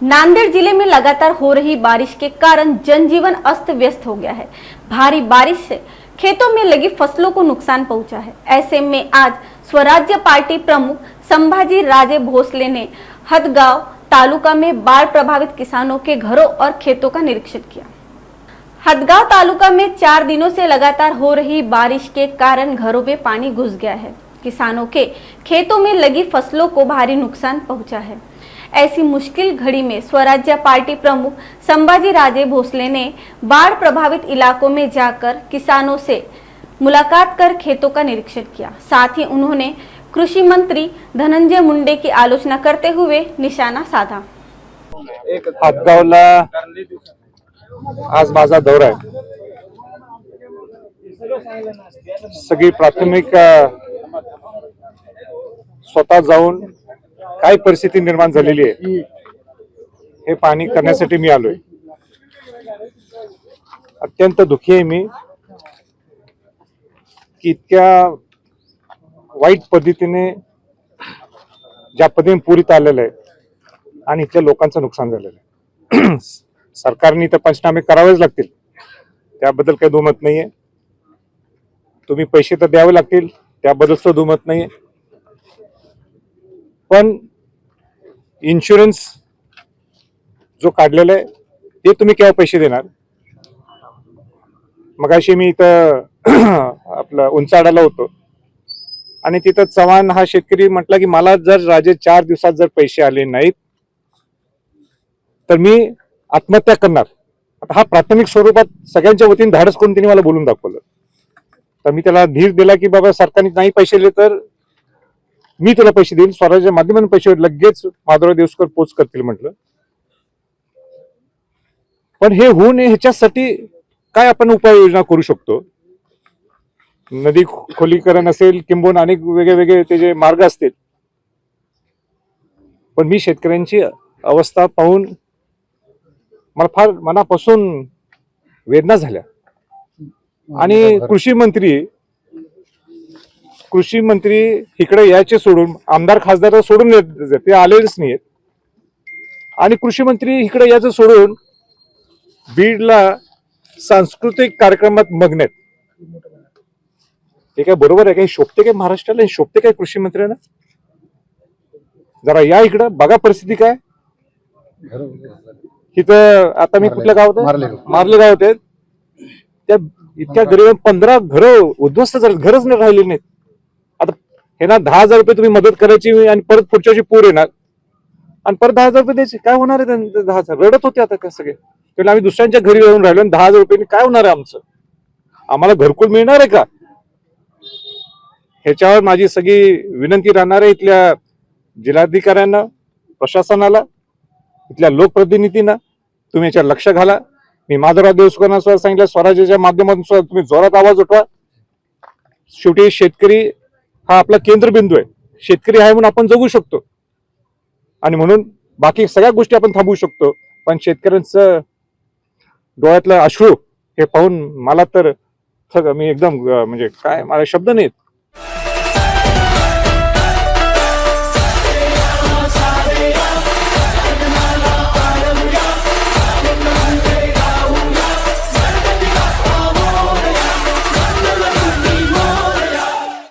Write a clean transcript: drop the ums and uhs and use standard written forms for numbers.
नांदेड़ जिले में लगातार हो रही बारिश के कारण जनजीवन अस्त व्यस्त हो गया है। भारी बारिश से खेतों में लगी फसलों को नुकसान पहुंचा है। ऐसे में आज स्वराज्य पार्टी प्रमुख संभाजी राजे भोसले ने हदगांव तालुका में बाढ़ प्रभावित किसानों के घरों और खेतों का निरीक्षण किया। हदगांव तालुका में 4 दिनों से लगातार हो रही बारिश के कारण घरों में पानी घुस गया है। किसानों के खेतों में लगी फसलों को भारी नुकसान पहुंचा है। ऐसी मुश्किल घड़ी में स्वराज्य पार्टी प्रमुख संभाजी राजे भोसले ने बाढ़ प्रभावित इलाकों में जाकर किसानों से मुलाकात कर खेतों का निरीक्षण किया। साथ ही उन्होंने कृषि मंत्री धनंजय मुंडे की आलोचना करते हुए निशाना साधा। हदगावला आज माझा दौरा आहे। सगळी प्राथमिक स्वतः जाऊन काय परिस्थिती निर्माण झालेली आहे हे पाहणी करण्यासाठी मी आलोय। अत्यंत दुःखी आहे मी की इतक्या वाईट पद्धतीने ज्या पद्धतीने पुरीत आलेलं आहे आणि इथल्या लोकांचं नुकसान झालेलं आहे। सरकारने तर पंचनामे करावेच लागतील, त्याबद्दल काही दुमत नाहीये। तुम्ही पैसे तर द्यावे लागतील, त्याबद्दल सुद्धा दुमत नाहीये। पण इन्शुरन्स जो काढलेला आहे ते तुम्ही केव्हा पैसे देणार? मगाशी मी इथं आपलं उंचाडाला होतो आणि तिथं चव्हाण हा शेतकरी म्हटला की मला जर राजे 4 दिवसात जर पैसे आले नाहीत तर मी आत्महत्या करणार। आता हा प्राथमिक स्वरूपात सगळ्यांच्या वतीने धाडस करून त्यांनी मला बोलून दाखवलं। तर मी त्याला धीर दिला की बाबा सरकारने नाही पैसे दिले तर मी तुला पैसे देईन, स्वराज्याच्या माध्यमातून पैसे लगेच माधवराव देवसकर पोच करतील म्हटलं। पण हे होऊ नये ह्याच्यासाठी काय आपण उपाययोजना करू शकतो? नदी खोलीकरण असेल किंबहुना अनेक वेगळे त्याचे मार्ग असतील। पण मी शेतकऱ्यांची अवस्था पाहून मला फार मनापासून वेदना झाल्या। आणि कृषी मंत्री इकडे यायचे सोडून आमदार खासदार सोडून ते आलेच नाहीत आणि कृषी मंत्री इकडे यायचं सोडून बीडला सांस्कृतिक कार्यक्रमात मग्न आहेत। हे काय बरोबर आहे? काही शोभते काय महाराष्ट्राला? शोभते काय कृषी मंत्र्यांना? जरा या इकडं बघा परिस्थिती काय। इथं आता मी कुठल्या गावात मारले गावात आहेत त्या इतक्या गरीब 15 घरं उद्ध्वस्त झाले, घरच नाही राहिलेली नाहीत। आता हे ना 10,000 रुपये तुम्ही मदत करायची आणि परत पुढच्या वर्षी पूर येणार आणि परत 10,000 रुपये द्यायचे, काय होणार आहे? 10,000 रडत होते आता काय सगळे। त्यामुळे आम्ही दुसऱ्यांच्या घरी येऊन राहिलो आणि 10,000 रुपयांनी काय होणार आहे आमचं? आम्हाला घरकुल मिळणार आहे का? ह्याच्यावर माझी सगळी विनंती राहणार आहे इथल्या जिल्हाधिकाऱ्यांना, प्रशासनाला, इथल्या लोकप्रतिनिधींना, तुम्ही याच्यावर लक्ष घाला। मी माधवराव देवसकरांना सुद्धा सांगितलं, स्वराज्याच्या माध्यमातून सुद्धा तुम्ही जोरात आवाज उठवा। शेवटी शेतकरी हा आपला केंद्रबिंदू आहे। शेतकरी आहे म्हणून आपण जगू शकतो आणि म्हणून बाकी सगळ्या गोष्टी आपण थांबवू शकतो। पण शेतकऱ्यांचं डोळ्यातलं अश्रू हे पाहून मला तर मी एकदम म्हणजे काय मला शब्द नाहीत।